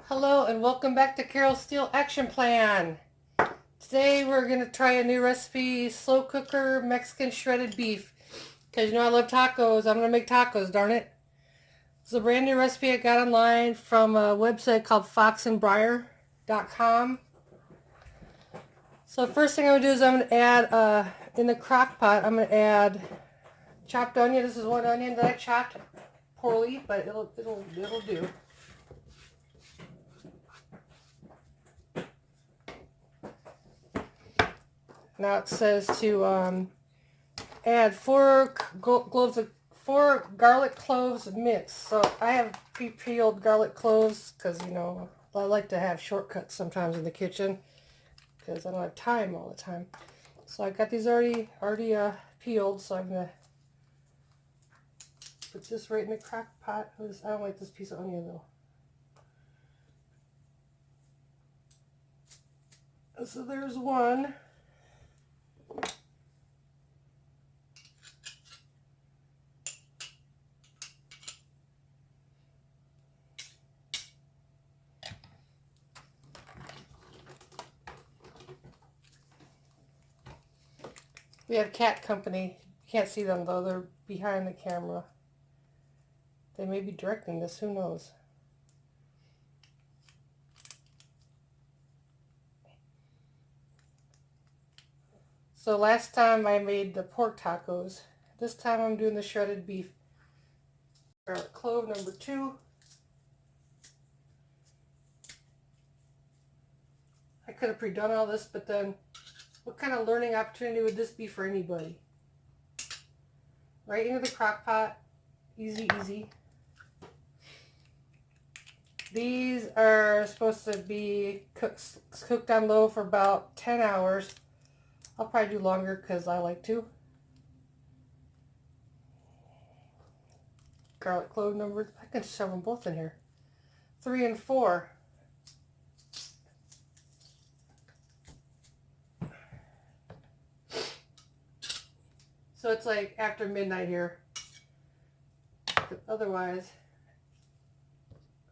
Hello and welcome back to Carol Steele Action Plan. Today we're going to try a new recipe, slow cooker Mexican shredded beef. Because you know I love tacos, I'm going to make tacos, darn it. It's a brand new recipe I got online from a website called foxandbriar.com. So first thing I'm going to do is I'm going to add, in the crock pot, I'm going to add chopped onion. This is one onion that I chopped poorly, but it'll do. Now it says to add four garlic cloves mixed. So I have pre-peeled garlic cloves because, you know, I like to have shortcuts sometimes in the kitchen because I don't have time all the time. So I got these already peeled, so I'm going to put this right in the crock pot. I don't like this piece of onion though. So there's one. We have cat company. You can't see them though, they're behind the camera. They may be directing this, who knows. So last time I made the pork tacos. This time I'm doing the shredded beef. Garlic clove number 2. I could have pre-done all this, but then what kind of learning opportunity would this be for anybody? Right into the crock pot. Easy, easy. These are supposed to be cooked on low for about 10 hours. I'll probably do longer because I like to. Garlic clove number, I can shove them both in here. 3 and 4. So it's like after midnight here. But otherwise,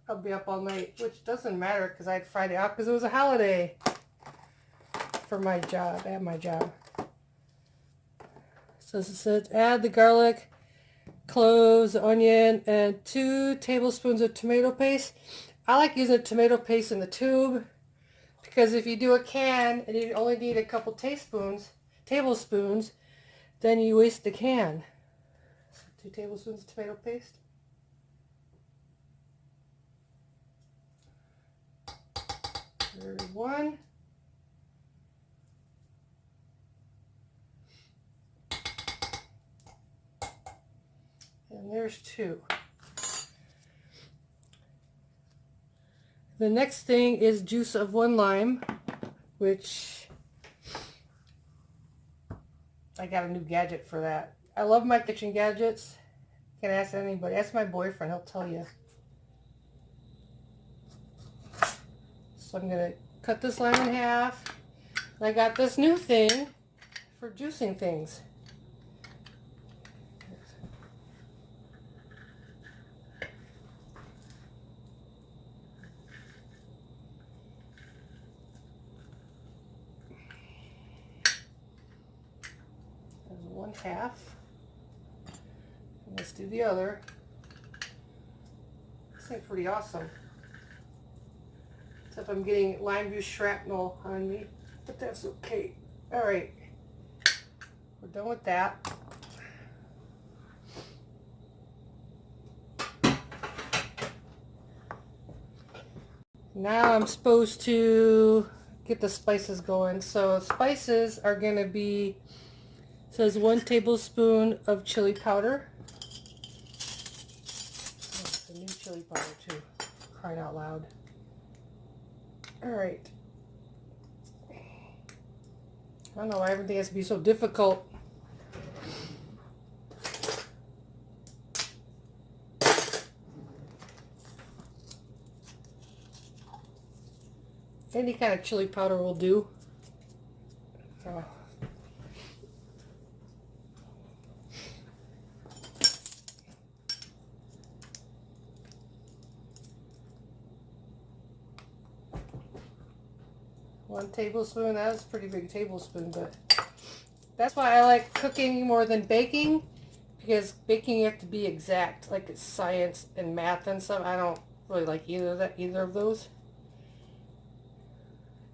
I'll be up all night, which doesn't matter because I had Friday off because it was a holiday for my job, at my job. So it says add the garlic, cloves, onion, and 2 tablespoons of tomato paste. I like using tomato paste in the tube because if you do a can and you only need a couple tablespoons, then you waste the can. So 2 tablespoons of tomato paste. There's 1. And there's 2. The next thing is juice of 1 lime, which I got a new gadget for that. I love my kitchen gadgets. You can ask anybody. Ask my boyfriend, he'll tell you. So I'm going to cut this lime in half. And I got this new thing for juicing things. There's 1/2. Let's do the other. This thing's pretty awesome. Except I'm getting lime juice shrapnel on me, but that's okay. All right, we're done with that. Now I'm supposed to get the spices going. So spices are going to be, it says 1 tablespoon of chili powder. Oh, it's a new chili powder too, crying out loud. All right. I don't know why everything has to be so difficult. Any kind of chili powder will do. Oh. 1 tablespoon. That was a pretty big tablespoon, but that's why I like cooking more than baking, because baking you have to be exact, like it's science and math and stuff. I don't really like either of those.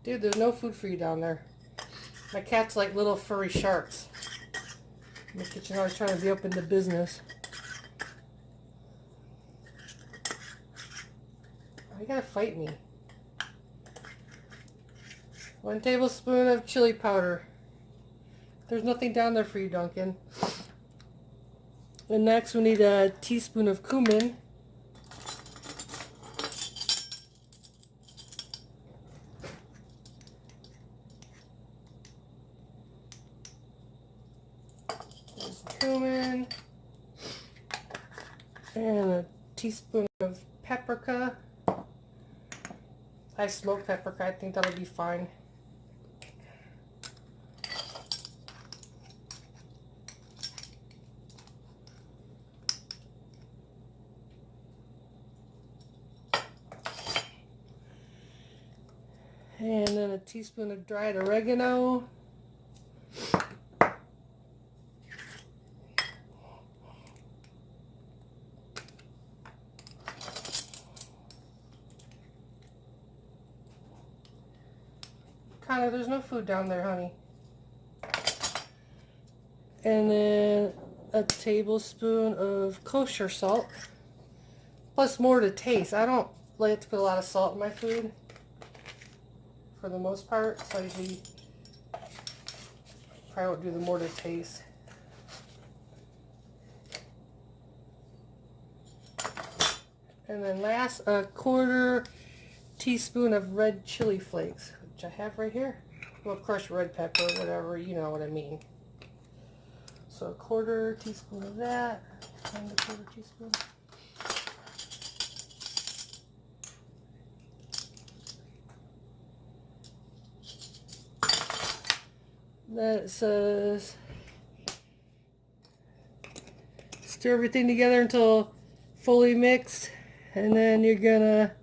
Dude, there's no food for you down there. My cat's like little furry sharks. In the kitchen, always trying to be open to business. You gotta fight me. 1 tablespoon of chili powder. There's nothing down there for you, Duncan. And next we need a teaspoon of cumin. There's cumin. And a teaspoon of paprika. I smoked paprika. I think that'll be fine. And then a teaspoon of dried oregano. Connor, there's no food down there, honey. And then a tablespoon of kosher salt. Plus more to taste. I don't like to put a lot of salt in my food, for the most part. So I usually probably won't do the more to taste. And then last, a 1/4 teaspoon of red chili flakes, which I have right here. Well, crushed red pepper, whatever, you know what I mean. So a 1/4 teaspoon of that, and a 1/4 teaspoon. Then it says, stir everything together until fully mixed, and then you're gonna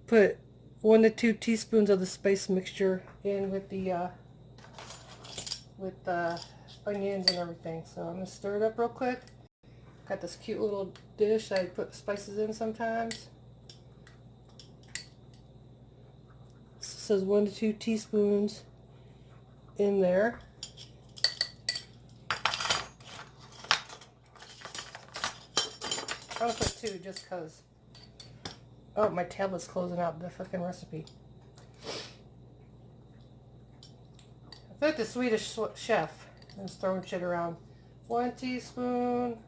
put 1 to 2 teaspoons of the spice mixture in with the onions and everything. So I'm gonna stir it up real quick. Got this cute little dish I put spices in sometimes. It says 1 to 2 teaspoons in there. I'm gonna put 2 just cause. Oh, my tablet's closing out the frickin' recipe. I feel like the Swedish chef is throwing shit around. 1 teaspoon.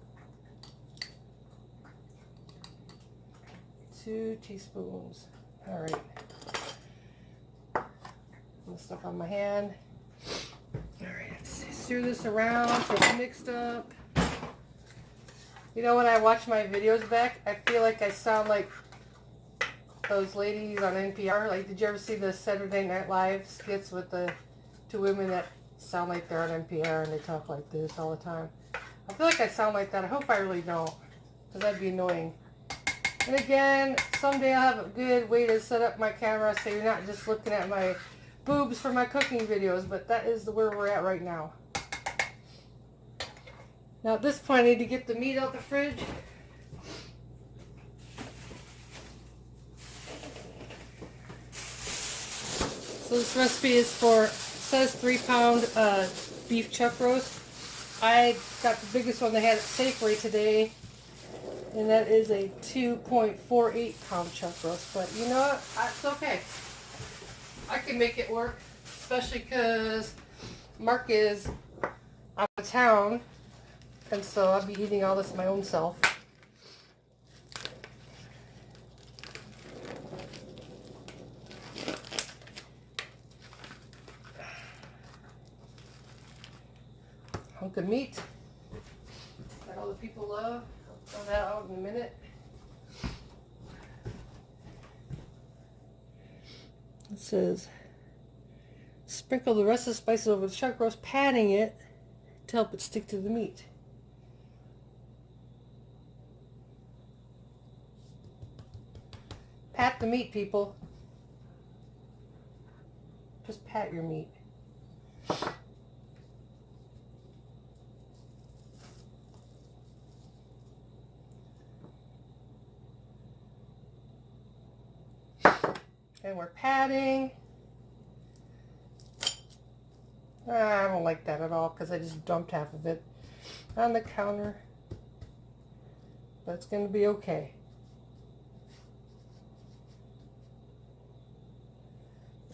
2 teaspoons. Alright. Stuff on my hand. Alright, stir this around so it's mixed up. You know, when I watch my videos back, I feel like I sound like those ladies on NPR. Like, did you ever see the Saturday Night Live skits with the 2 women that sound like they're on NPR and they talk like this all the time? I feel like I sound like that. I hope I really don't, because that'd be annoying. And again, someday I'll have a good way to set up my camera so you're not just looking at my boobs for my cooking videos, but that is where we're at right now. Now at this point I need to get the meat out the fridge. So this recipe is for, it says 3-pound beef chuck roast. I got the biggest one they had at Safeway today, and that is a 2.48 pound chuck roast. But you know what? It's okay. I can make it work, especially because Mark is out of town, and so I'll be eating all this my own self. Hunk of meat that all the people love. I'll throw that out in a minute. It says, sprinkle the rest of the spices over the chuck roast, patting it to help it stick to the meat. Pat the meat, people. pat your meat. And we're patting. I don't like that at all because I just dumped half of it on the counter. But it's going to be okay.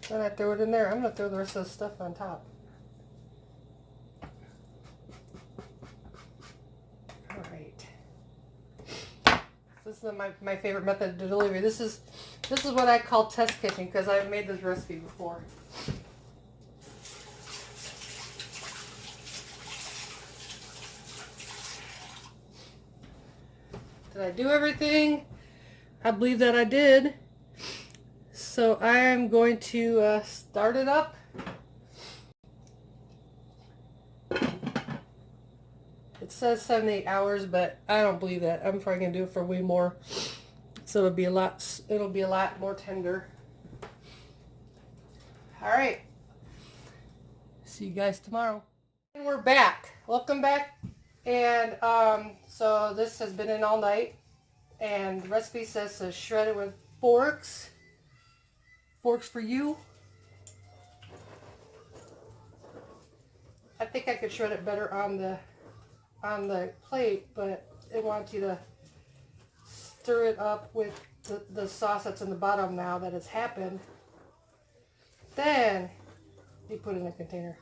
Then I throw it in there. I'm going to throw the rest of the stuff on top. Alright. This is my favorite method of delivery. This is what I call test kitchen because I've made this recipe before. Did I do everything? I believe that I did. So I am going to start it up. It says 78 hours, but I don't believe that. I'm probably gonna do it for way more. So it'll be a lot more tender. All right. See you guys tomorrow. And we're back. Welcome back. And so this has been in all night. And the recipe says to shred it with forks. Forks for you. I think I could shred it better on the plate, but I want you to stir it up with the sauce that's in the bottom now that has happened. Then you put it in a container.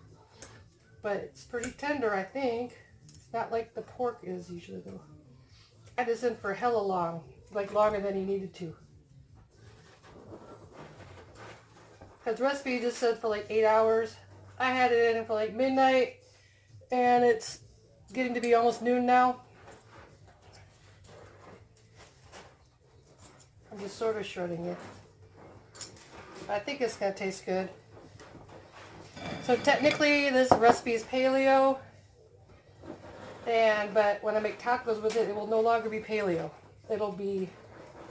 But it's pretty tender, I think. It's not like the pork is usually though. I had this in for hella long, like longer than you needed to. Because the recipe just said for like 8 hours. I had it in for like midnight, and it's getting to be almost noon now. I'm just sort of shredding it. I think it's going to taste good. So technically this recipe is paleo, but when I make tacos with it, it will no longer be paleo. It'll be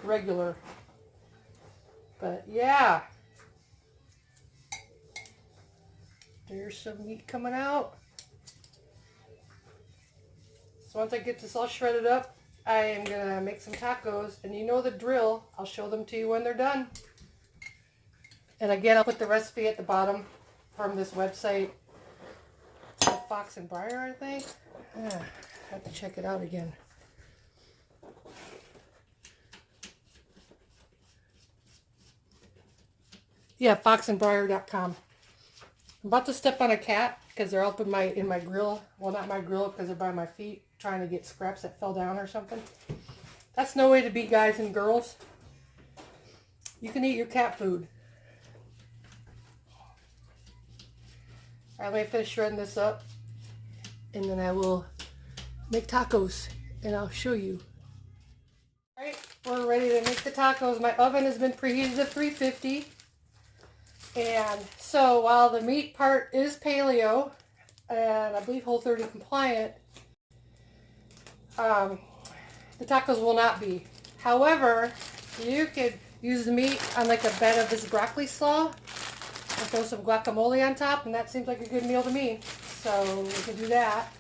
regular. But yeah. There's some meat coming out. So once I get this all shredded up, I am going to make some tacos. And you know the drill. I'll show them to you when they're done. And again, I'll put the recipe at the bottom from this website. It's Fox and Briar, I think. I have to check it out again. Yeah, foxandbriar.com. I'm about to step on a cat because they're up in my grill. Well, not my grill because they're by my feet trying to get scraps that fell down or something. That's no way to be, guys and girls. You can eat your cat food. All right, let me finish shredding this up, and then I will make tacos, and I'll show you. All right, we're ready to make the tacos. My oven has been preheated to 350. And so while the meat part is paleo, and I believe Whole30 compliant, the tacos will not be. However, you could use the meat on like a bed of this broccoli slaw and throw some guacamole on top, and that seems like a good meal to me. So we can do that.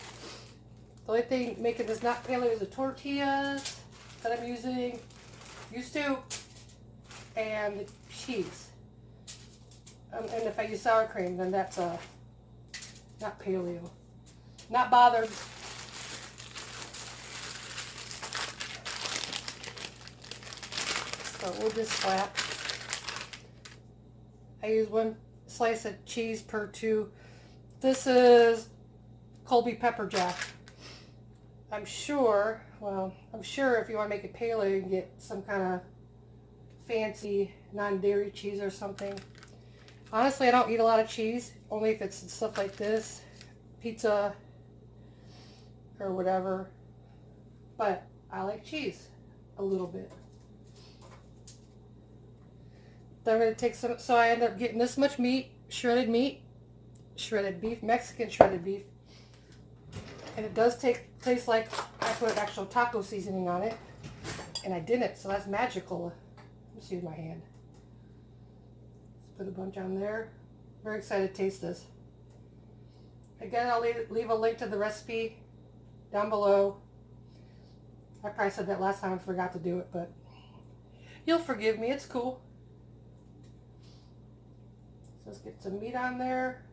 The only thing making this not paleo is the tortillas that I'm used to, and the cheese. And if I use sour cream, then that's not paleo. Not bothered. So we'll just slap. I use 1 slice of cheese per 2. This is Colby pepper jack. I'm sure if you want to make it paleo, you can get some kind of fancy non-dairy cheese or something. Honestly, I don't eat a lot of cheese, only if it's stuff like this, pizza, or whatever. But I like cheese a little bit. Then I'm going to take some, so I end up getting this much meat, shredded beef, Mexican shredded beef. And it does taste like I put actual taco seasoning on it. And I didn't, so that's magical. Let's use my hand. Put a bunch on there. Very excited to taste this. Again, I'll leave a link to the recipe down below. I probably said that last time and forgot to do it, but you'll forgive me. It's cool. So let's get some meat on there.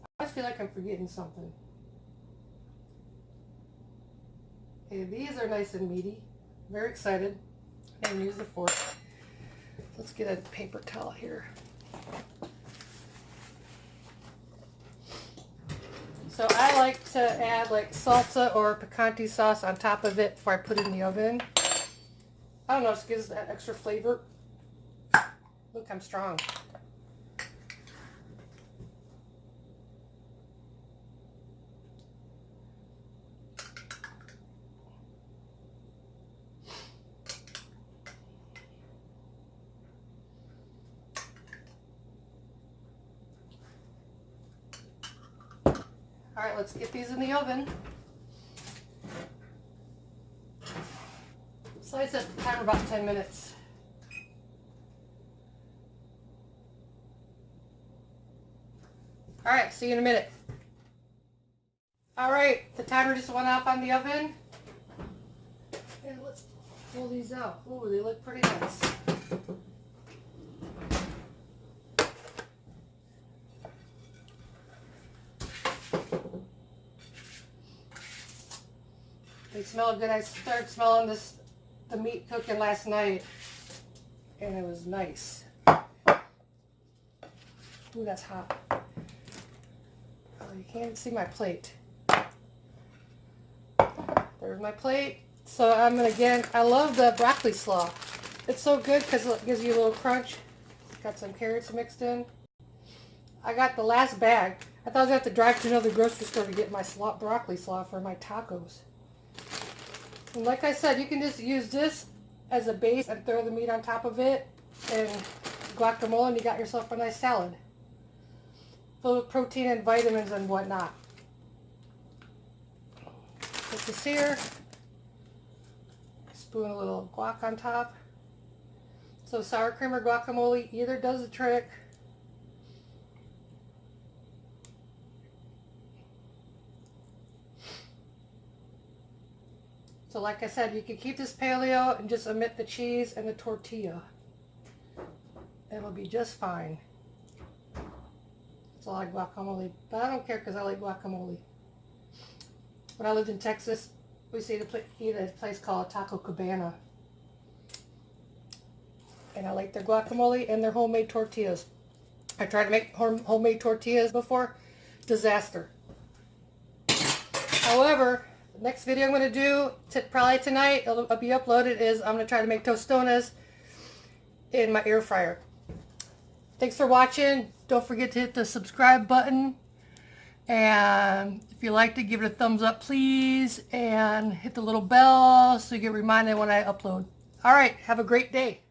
I always feel like I'm forgetting something. Okay, these are nice and meaty. Very excited. And use the fork. Let's get a paper towel here. So I like to add like salsa or picante sauce on top of it before I put it in the oven. I don't know, it just gives that extra flavor. Look, I'm strong. All right, let's get these in the oven. So I set the timer about 10 minutes. All right, see you in a minute. All right, the timer just went off on the oven. And let's pull these out. Ooh, they look pretty nice. They smell good. I started smelling the meat cooking last night, and it was nice. Ooh, that's hot. Oh, you can't see my plate. There's my plate. So I'm gonna I love the broccoli slaw. It's so good because it gives you a little crunch. Got some carrots mixed in. I got the last bag. I thought I was gonna have to drive to another grocery store to get my broccoli slaw for my tacos. And like I said, you can just use this as a base and throw the meat on top of it and guacamole, and you got yourself a nice salad full of protein and vitamins and whatnot. Put this here. Spoon a little guac on top. So sour cream or guacamole either does the trick. So like I said, you can keep this paleo and just omit the cheese and the tortilla. It'll be just fine. It's all like guacamole, but I don't care because I like guacamole. When I lived in Texas, we used to eat at a place called Taco Cabana. And I like their guacamole and their homemade tortillas. I tried to make homemade tortillas before. Disaster. However, the next video I'm going to do, probably tonight, it'll be uploaded, is I'm going to try to make tostones in my air fryer. Thanks for watching. Don't forget to hit the subscribe button. And if you liked it, give it a thumbs up, please. And hit the little bell so you get reminded when I upload. All right, have a great day.